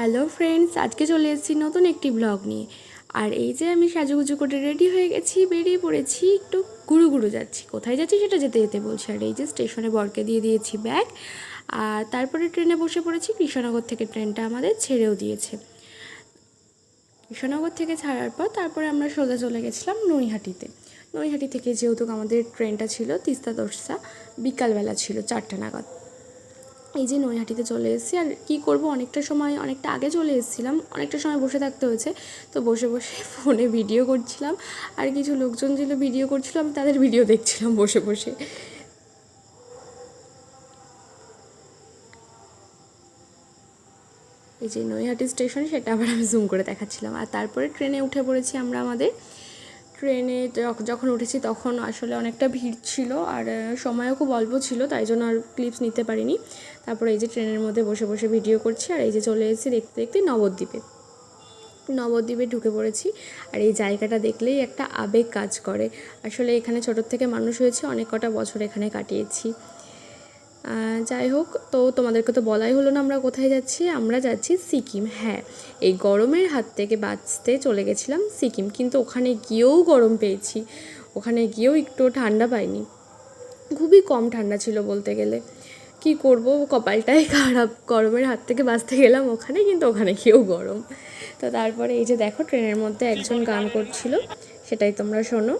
Hello friends, আজকে চলে এসেছি নতুন একটি ব্লগ নিয়ে। আর এই যে আমি সাজুগুজু করে রেডি হয়ে গেছি, বেরিয়ে পড়েছি, একটু ঘুরু ঘুরু যাচ্ছি। কোথায় যাচ্ছি সেটা যেতে যেতে বলছি। আর এই যে স্টেশনে বরকে দিয়ে দিয়েছি ব্যাগ, আর তারপরে ট্রেনে বসে পড়েছি। কৃষ্ণনগর থেকে ট্রেনটা আমাদের ছেড়েও দিয়েছে। কৃষ্ণনগর থেকে ছাড়ার পর তারপরে আমরা সোজা চলে গেছিলাম নৈহাটিতে। নৈহাটি থেকে যেহেতু আমাদের ট্রেনটা ছিল তিস্তা তোরসা, বিকালবেলা ছিল 4টা নাগাদ। এই যে নৈহাটিতে চলে এসেছি। আর কী করব, অনেকটা আগে চলে এসেছিলাম, অনেকটা সময় বসে থাকতে হয়েছে। তো বসে বসে ফোনে ভিডিও করছিলাম, আর কিছু লোকজন ছিল ভিডিও করছিল, আমি তাদের ভিডিও দেখছিলাম বসে বসে। এই যে নৈহাটি স্টেশন, সেটা আবার আমি জুম করে দেখাচ্ছিলাম। আর তারপরে ট্রেনে উঠে পড়েছি আমরা। আমাদের ট্রেনে যখন উঠেছি তখন আসলে অনেকটা ভিড় ছিল, আর সময়ও খুব অল্প ছিল, তাই জন্য আর ক্লিপস নিতে পারিনি। তারপরে এই যে ট্রেনের মধ্যে বসে বসে ভিডিও করছি। আর এই যে চলে এসেছি দেখতে দেখতে নবদ্বীপে ঢুকে পড়েছি। আর এই জায়গাটা দেখলেই একটা আবেগ কাজ করে। আসলে এখানে ছোটোর থেকে মানুষ হয়েছে, অনেক কটা বছর এখানে কাটিয়েছি। যাই হোক, তো তোমাদেরকে তো বলাই হলো না আমরা কোথায় যাচ্ছি। আমরা যাচ্ছি সিকিম। হ্যাঁ, এই গরমের হাত থেকে বাঁচতে চলে গেছিলাম সিকিম, কিন্তু ওখানে গিয়েও গরম পেয়েছি, ওখানে গিয়েও একটু ঠান্ডা পাইনি। খুবই কম ঠান্ডা ছিল বলতে গেলে। কি করব, কপালটাই খারাপ, গরমের হাত থেকে বাঁচতে গেলাম ওখানে, কিন্তু ওখানে গিয়েও গরম। তো তারপরে এই যে দেখো, ট্রেনের মধ্যে একজন গান করছিল, সেটাই তোমরা শোনো।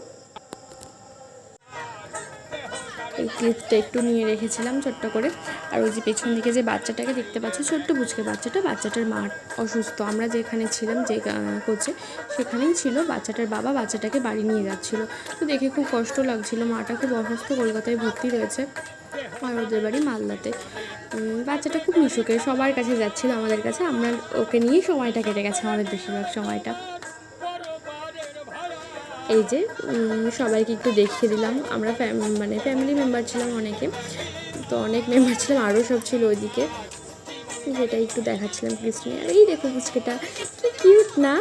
এই ক্লিপটা একটু নিয়ে রেখেছিলাম ছোট্ট করে। আর ওই যে পেছন দিকে যে বাচ্চাটাকে দেখতে পাচ্ছ, ছোট্ট বুঝকে বাচ্চাটার মা অসুস্থ। আমরা যেখানে ছিলাম, যে কোচে, সেখানেই ছিল বাচ্চাটার বাবা, বাচ্চাটাকে বাড়ি নিয়ে যাচ্ছিলো। তো দেখে খুব কষ্ট লাগছিল, মাটা খুব অসুস্থ, কলকাতায় ভর্তি রয়েছে, আর ওদের বাড়ি মালদাতে। বাচ্চাটা খুব মিশুকে, সবার কাছে যাচ্ছিলো, আমাদের কাছে। আমরা ওকে নিয়েই সময়টা কেটে গেছে, আমাদের বেশিরভাগ সময়টা। এই যে সবাইকে একটু দেখিয়ে দিলাম। আমরা ফ্যামিলি মেম্বার ছিলাম অনেকে, তো অনেক মেম্বার ছিলাম, আরও সব ছিল ওইদিকে, সেটা একটু দেখাচ্ছিলাম ক্রিস্টিনে। আর এই দেখো পুচকেটা কি কিউট না।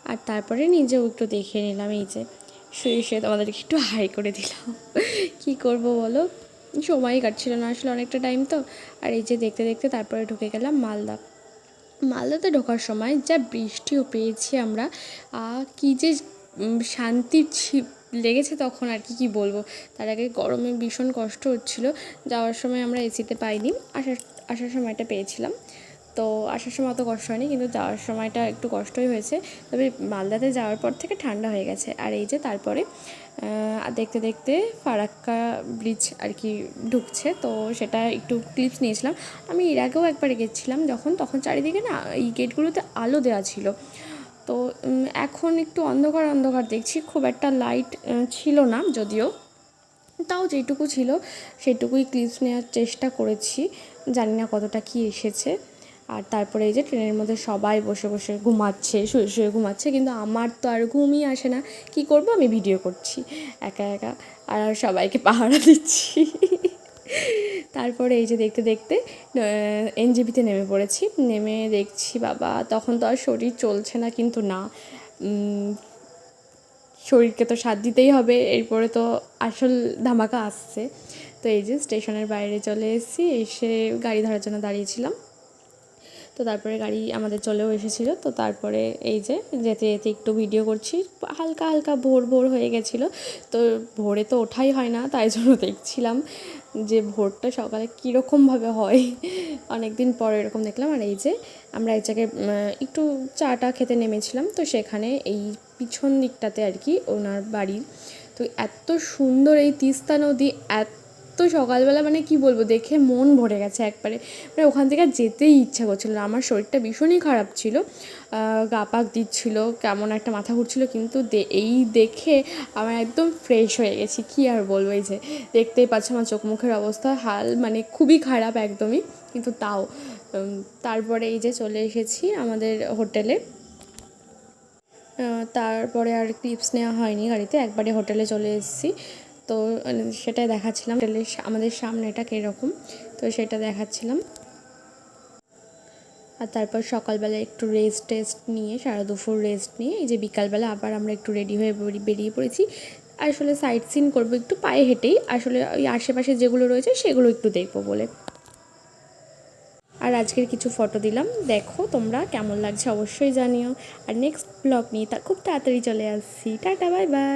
আর তারপরে নিজেও একটু দেখে নিলাম। এই যে শুয়ে শুয়ে তোমাদেরকে একটু হাই করে দিলাম। কি করব বলো, সময়ই কাটছিল না আসলে, অনেকটা টাইম তো। আর এই যে দেখতে দেখতে তারপরে ঢুকে গেলাম মালদাতে ঢোকার সময় যা বৃষ্টিও পেয়েছি আমরা, কী যে শান্তি লেগেছে তখন, আর কি বলবো। তার আগে গরমে ভীষণ কষ্ট হচ্ছিলো। যাওয়ার সময় আমরা এসিতে পাইনি, আসার সময়টা পেয়েছিলাম। তো আসার সময় অত কষ্ট হয়নি, কিন্তু যাওয়ার সময়টা একটু কষ্টই হয়েছে। তবে মালদাতে যাওয়ার পর থেকে ঠান্ডা হয়ে গেছে। আর এই যে তারপরে দেখতে দেখতে ফারাক্কা ব্রিজ আর কি ঢুকছে, তো সেটা একটু ক্লিপস নিয়েছিলাম। আমি এর আগেও একবার গেছিলাম তখন চারিদিকে না এই গেটগুলোতে আলো দেওয়া ছিল। তো এখন একটু অন্ধকার অন্ধকার দেখছি, খুব একটা লাইট ছিল না যদিও, তাও যেটুকু ছিল সেটুকুই ক্লিপস নেওয়ার চেষ্টা করেছি। জানি না কতটা কি এসেছে। আর তারপরে এই যে ট্রেনের মধ্যে সবাই বসে বসে ঘুমাচ্ছে, শুয়ে শুয়ে ঘুমাচ্ছে, কিন্তু আমার তো আর ঘুমই আসে না। কি করব, আমি ভিডিও করছি একা একা, আর সবাইকে পাহারা দিচ্ছি। তারপরে এই যে দেখতে দেখতে এনজেপিতে নেমে পড়েছি। নেমে দেখছি বাবা, তখন তো আর শরীর চলছে না, কিন্তু না, শরীরকে তো সাথ দিতেই হবে, এরপরে তো আসল ধামাকা আসছে। তো এই যে স্টেশনের বাইরে চলে এসেছি, এসে গাড়ি ধরার জন্য দাঁড়িয়েছিলাম। তো তারপরে গাড়ি আমাদের চলেও এসেছিলো। তো তারপরে এই যে যেতে যেতে একটু ভিডিও করছি, হালকা হালকা ভোর হয়ে গেছিলো। তো ভোরে তো ওঠাই হয় না, তাই জন্য দেখছিলাম যে ভোরটা সকালে কীরকমভাবে হয়। অনেক দিন পর এরকম দেখলাম। আর এই যে আমরা এক জায়গায় একটু চাটা খেতে নেমেছিলাম, তো সেখানে এই পিছন দিকটাতে আর কি ওনার বাড়ি। তো এত সুন্দর এই তিস্তা নদী, এত সকালবেলা, মানে কি বলবো, দেখে মন ভরে গেছে একবারে। মানে ওখান থেকে যেতেই ইচ্ছা করছিল না। আমার শরীরটা ভীষণই খারাপ ছিল, গা পাক দিচ্ছিলো, কেমন একটা মাথা ঘুরছিল, কিন্তু এই দেখে আমার একদম ফ্রেশ হয়ে গেছি। কি আর বলবো, এই যে দেখতেই পাচ্ছ আমার চোখ মুখের অবস্থা, মানে খুবই খারাপ একদমই, কিন্তু তাও। তারপরে এই যে চলে এসেছি আমাদের হোটেলে। তারপরে আর ক্লিপস নেওয়া হয়নি গাড়িতে, একবারে হোটেলে চলে এসেছি। তো সেটাই দেখাচ্ছিলাম, হোটেলের আমাদের সামনেটা কীরকম, তো সেটা দেখাচ্ছিলাম। আর তারপর সকালবেলা একটু রেস্ট নিয়ে, সারা দুপুর রেস্ট নিয়ে এই যে বিকালবেলা আবার আমরা একটু রেডি হয়ে বেরিয়ে পড়েছি। আসলে সাইট সিন করবো একটু পায়ে হেঁটেই, আসলে ওই আশেপাশে যেগুলো রয়েছে সেগুলো একটু দেখবো বলে। আর আজকের কিছু ফটো দিলাম, দেখো তোমরা কেমন লাগছে অবশ্যই জানিও। আর নেক্সট ব্লগ নিয়ে খুব তাড়াতাড়ি চলে আসছি। Tata, bye bye.